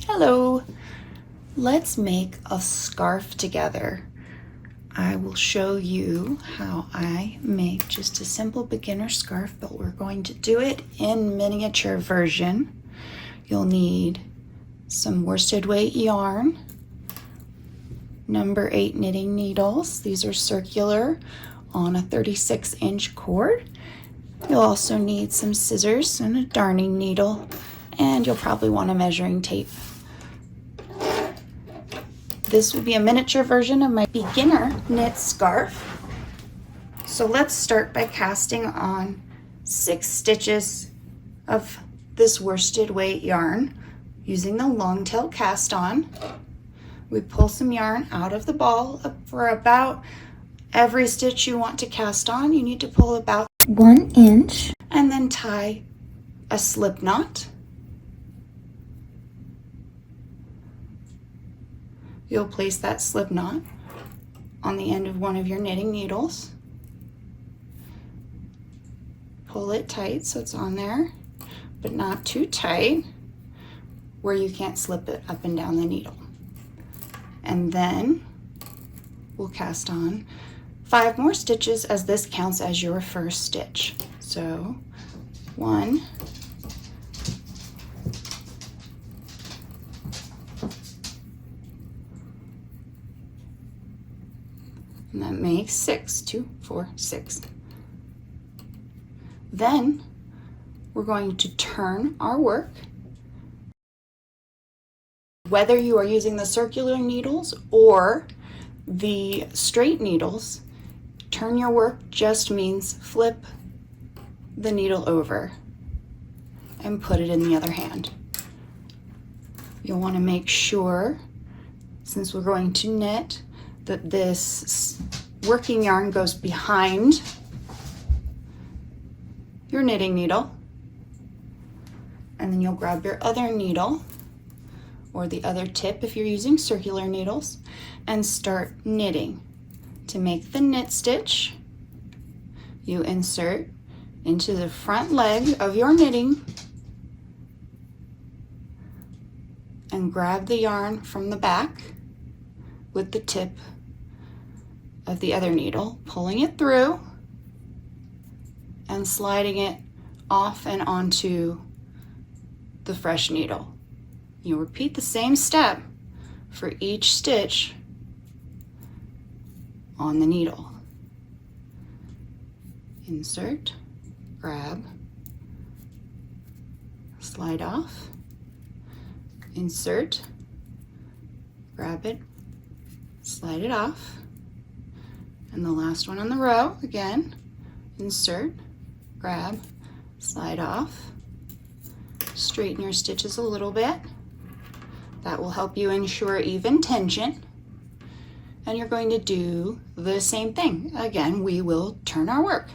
Hello, let's make a scarf together. I will show you how I make just a simple beginner scarf, but we're going to do it in miniature version. You'll need some worsted weight yarn, number 8 knitting needles. These are circular on a 36-inch cord. You'll also need some scissors and a darning needle, and you'll probably want a measuring tape. This will be a miniature version of my beginner knit scarf. So let's start by casting on 6 stitches of this worsted weight yarn using the long tail cast on. We pull some yarn out of the ball for about every stitch you want to cast on. You need to pull about 1 inch and then tie a slip knot. You'll place that slip knot on the end of one of your knitting needles. Pull it tight so it's on there, but not too tight where you can't slip it up and down the needle. And then we'll cast on 5 more stitches, as this counts as your first stitch. So 1, 2, and that makes 6, 2, 4, 6. Then we're going to turn our work. Whether you are using the circular needles or the straight needles, turn your work just means flip the needle over and put it in the other hand. You'll want to make sure, since we're going to knit, that this working yarn goes behind your knitting needle, and then you'll grab your other needle or the other tip if you're using circular needles and start knitting. To make the knit stitch, you insert into the front leg of your knitting and grab the yarn from the back with the tip of the other needle, pulling it through and sliding it off and onto the fresh needle. You'll repeat the same step for each stitch on the needle. Insert, grab, slide off, insert, grab it, slide it off, and the last one on the row, again, insert, grab, slide off, straighten your stitches a little bit. That will help you ensure even tension. And you're going to do the same thing. Again, we will turn our work.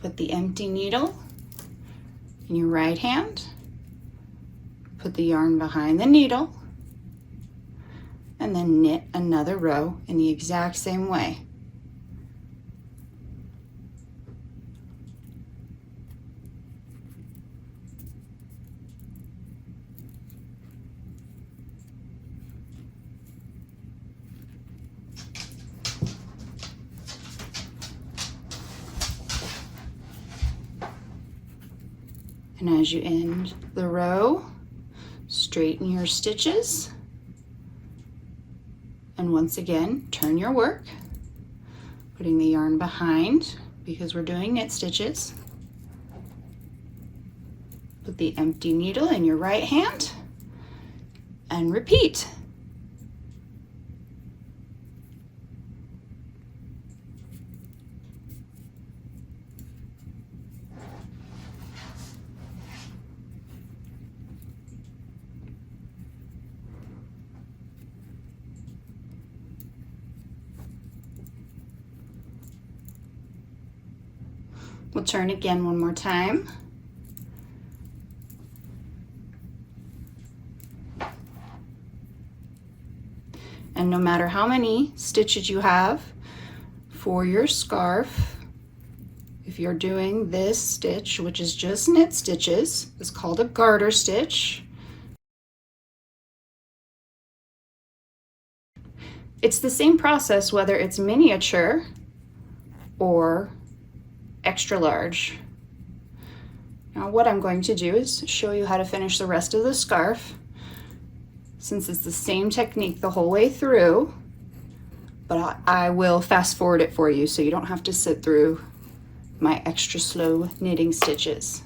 Put the empty needle in your right hand. Put the yarn behind the needle. And then knit another row in the exact same way. And as you end the row, straighten your stitches. And once again, turn your work, putting the yarn behind because we're doing knit stitches. Put the empty needle in your right hand and repeat. We'll turn again one more time. And no matter how many stitches you have for your scarf, If you're doing this stitch, which is just knit stitches, it's called a garter stitch. It's the same process whether it's miniature or extra large. Now what I'm going to do is show you how to finish the rest of the scarf, since it's the same technique the whole way through, but I will fast forward it for you so you don't have to sit through my extra slow knitting stitches.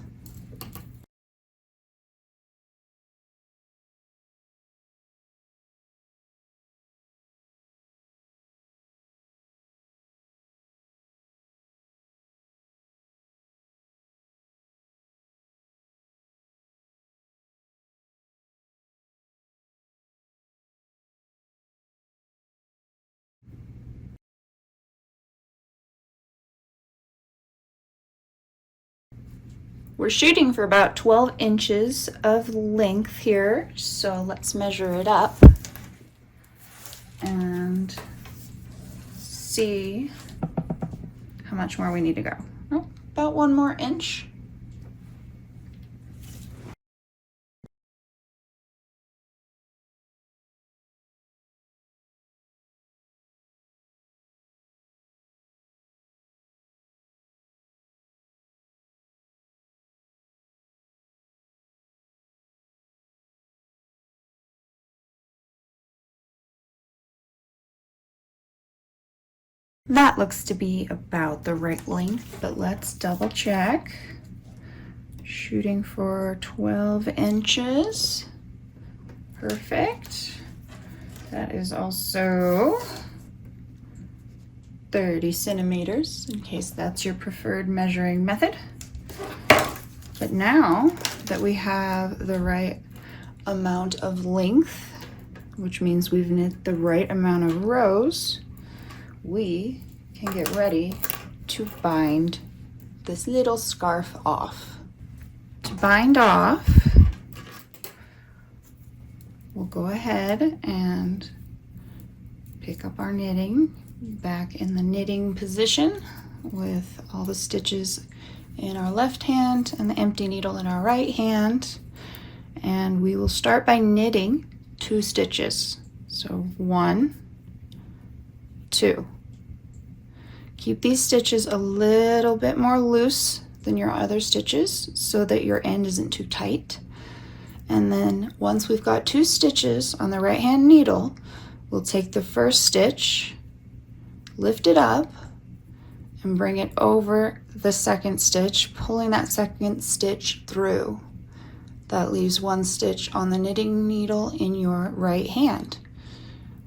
We're shooting for about 12 inches of length here, so let's measure it up and see how much more we need to go. Oh, about 1 more inch. That looks to be about the right length, but let's double check. Shooting for 12 inches. Perfect. That is also 30 centimeters, in case that's your preferred measuring method. But now that we have the right amount of length, which means we've knit the right amount of rows, we can get ready to bind this little scarf off. To bind off, we'll go ahead and pick up our knitting back in the knitting position with all the stitches in our left hand and the empty needle in our right hand. And we will start by knitting 2 stitches. So 1, 2. Keep these stitches a little bit more loose than your other stitches so that your end isn't too tight. And then once we've got 2 stitches on the right hand needle, we'll take the first stitch, lift it up, and bring it over the second stitch, pulling that second stitch through. That leaves 1 stitch on the knitting needle in your right hand.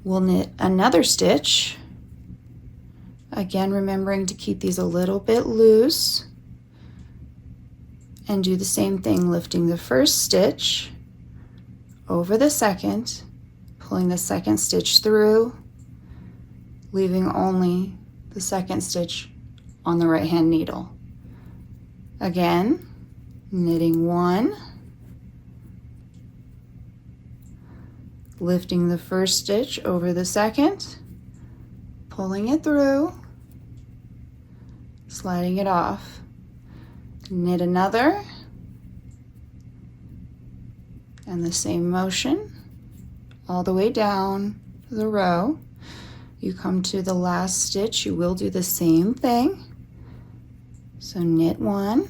We'll knit another stitch, again remembering to keep these a little bit loose, and do the same thing, lifting the first stitch over the second, pulling the second stitch through, leaving only the second stitch on the right hand needle. Again, knitting 1, lifting the first stitch over the second, pulling it through, sliding it off, knit another, and the same motion all the way down the row. You come to the last stitch, you will do the same thing. So knit 1,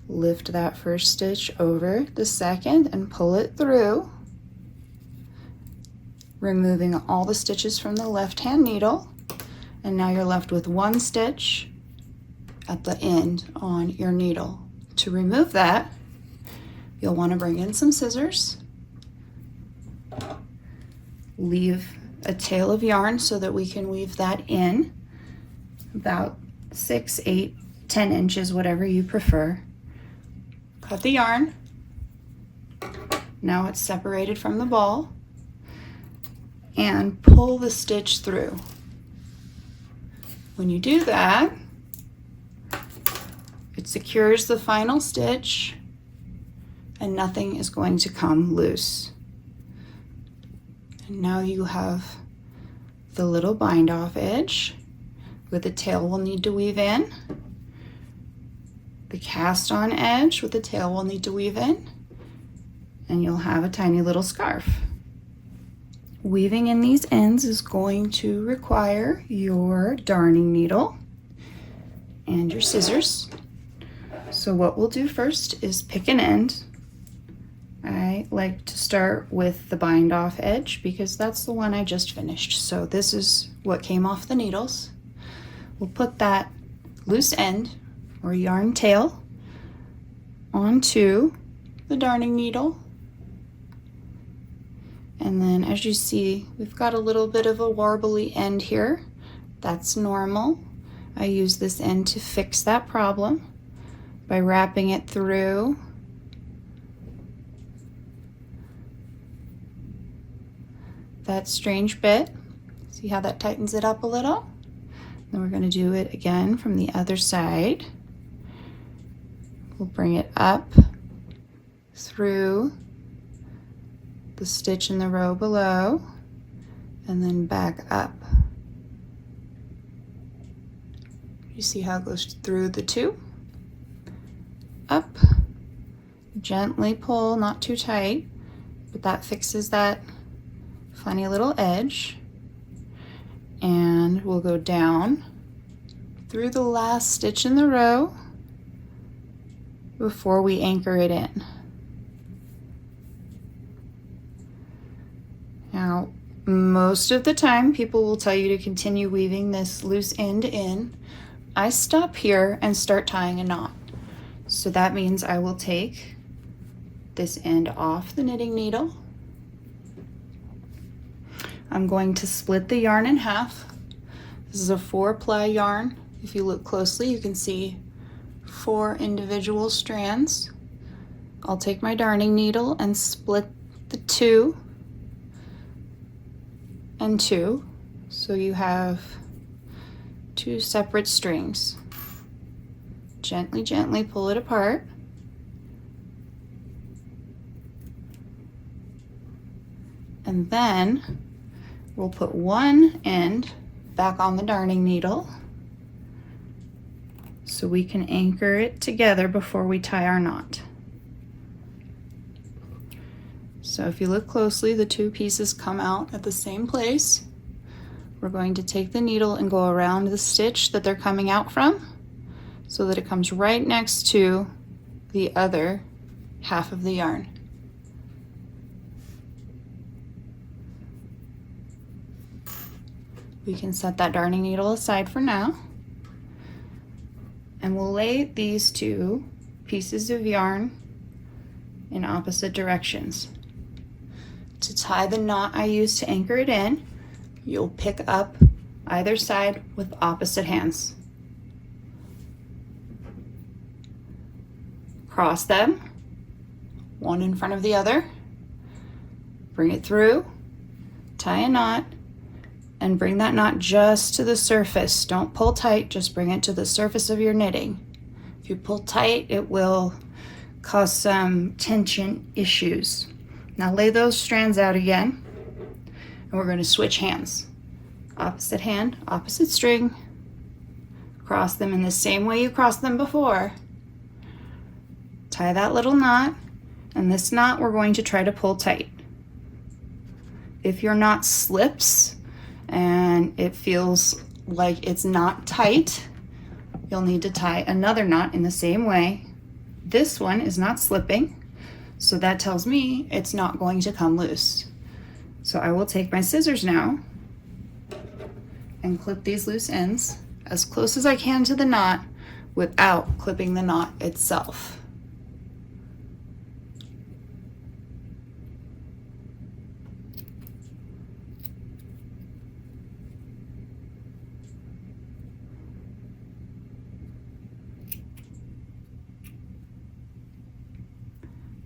lift that first stitch over the second and pull it through, removing all the stitches from the left hand needle, and now you're left with 1 stitch at the end on your needle. To remove that, you'll want to bring in some scissors, leave a tail of yarn so that we can weave that in about 6, 8, 10 inches, whatever you prefer. Cut the yarn. Now it's separated from the ball, and pull the stitch through. When you do that, it secures the final stitch and nothing is going to come loose. And now you have the little bind off edge. with the tail we'll need to weave in, the cast on edge with the tail we'll need to weave in, and you'll have a tiny little scarf. Weaving in these ends is going to require your darning needle and your scissors. So what we'll do first is pick an end. I like to start with the bind off edge because that's the one I just finished. So this is what came off the needles. We'll put that loose end or yarn tail onto the darning needle. And then as you see, we've got a little bit of a warbly end here. That's normal. I use this end to fix that problem by wrapping it through that strange bit. See how that tightens it up a little? Then we're going to do it again from the other side. We'll bring it up through the stitch in the row below and then back up. You see how it goes through the two? Up, gently pull, not too tight, but that fixes that funny little edge. And we'll go down through the last stitch in the row before we anchor it in. Now, most of the time people will tell you to continue weaving this loose end in. I stop here and start tying a knot. So that means I will take this end off the knitting needle. I'm going to split the yarn in half. This is a 4-ply yarn. If you look closely, you can see 4 individual strands. I'll take my darning needle and split the 2 and 2, so you have 2 separate strings. Gently, gently pull it apart. And then we'll put one end back on the darning needle so we can anchor it together before we tie our knot. So if you look closely, the 2 pieces come out at the same place. We're going to take the needle and go around the stitch that they're coming out from so that it comes right next to the other half of the yarn. We can set that darning needle aside for now. And we'll lay these 2 pieces of yarn in opposite directions. To tie the knot I use to anchor it in, you'll pick up either side with opposite hands. Cross them, one in front of the other, bring it through, tie a knot, and bring that knot just to the surface. Don't pull tight, just bring it to the surface of your knitting. If you pull tight, it will cause some tension issues. Now lay those strands out again, and we're going to switch hands. Opposite hand, opposite string, cross them in the same way you crossed them before. Tie that little knot, and this knot we're going to try to pull tight. If your knot slips and it feels like it's not tight, you'll need to tie another knot in the same way. This one is not slipping, so that tells me it's not going to come loose. So I will take my scissors now and clip these loose ends as close as I can to the knot without clipping the knot itself.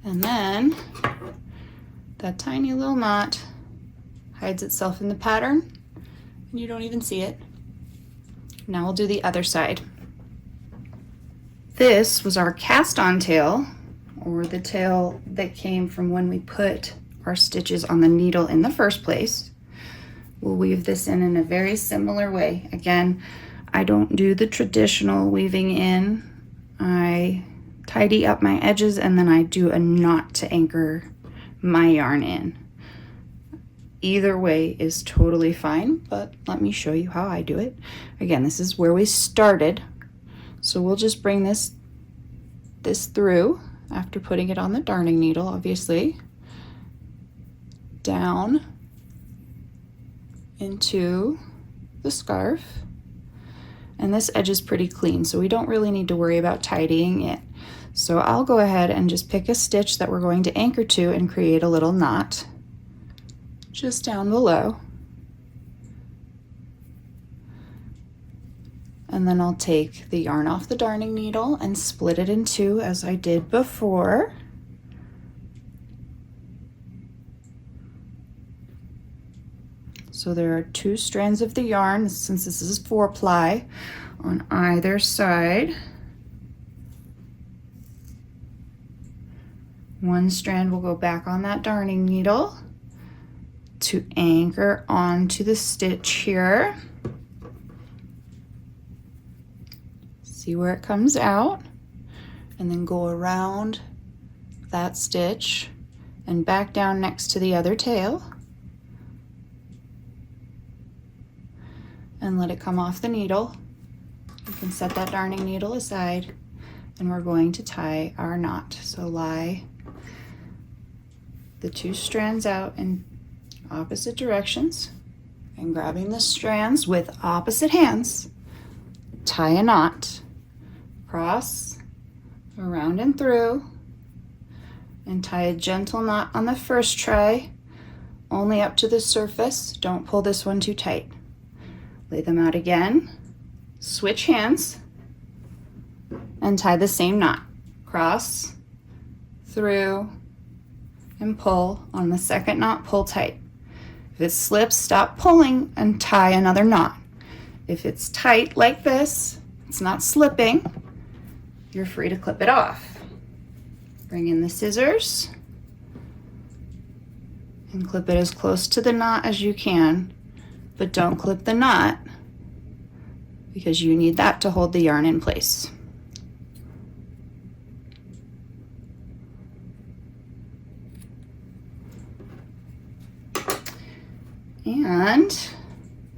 And then that tiny little knot hides itself in the pattern and you don't even see it. Now we'll do the other side. This was our cast on tail, or the tail that came from when we put our stitches on the needle in the first place. We'll weave this in a very similar way. Again, I don't do the traditional weaving in. I tidy up my edges and then I do a knot to anchor my yarn in. Either way is totally fine, but let me show you how I do it. Again, this is where we started. So we'll just bring this through after putting it on the darning needle, obviously, down into the scarf. And this edge is pretty clean, so we don't really need to worry about tidying it. So I'll go ahead and just pick a stitch that we're going to anchor to and create a little knot just down below. And then I'll take the yarn off the darning needle and split it in two as I did before. So there are 2 strands of the yarn, since this is 4-ply, on either side. One strand will go back on that darning needle to anchor onto the stitch here. See where it comes out, and then go around that stitch and back down next to the other tail and let it come off the needle. You can set that darning needle aside, and we're going to tie our knot. So lie the 2 strands out in opposite directions, and grabbing the strands with opposite hands, tie a knot, cross, around and through, and tie a gentle knot on the first try, only up to the surface. Don't pull this one too tight. Lay them out again, switch hands, and tie the same knot. Cross, through, and pull. On the second knot, pull tight. If it slips, stop pulling and tie another knot. If it's tight like this, it's not slipping, you're free to clip it off. Bring in the scissors and clip it as close to the knot as you can, but don't clip the knot because you need that to hold the yarn in place. And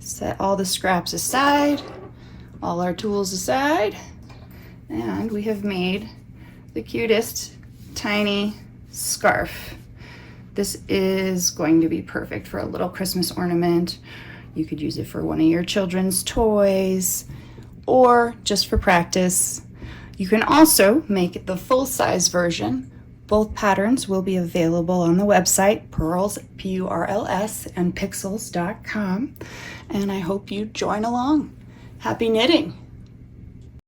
set all the scraps aside, all our tools aside, and we have made the cutest tiny scarf. This is going to be perfect for a little Christmas ornament. You could use it for one of your children's toys or just for practice. You can also make the full-size version. Both patterns will be available on the website, Purls, P-U-R-L-S, and pixels.com. And I hope you join along. Happy knitting!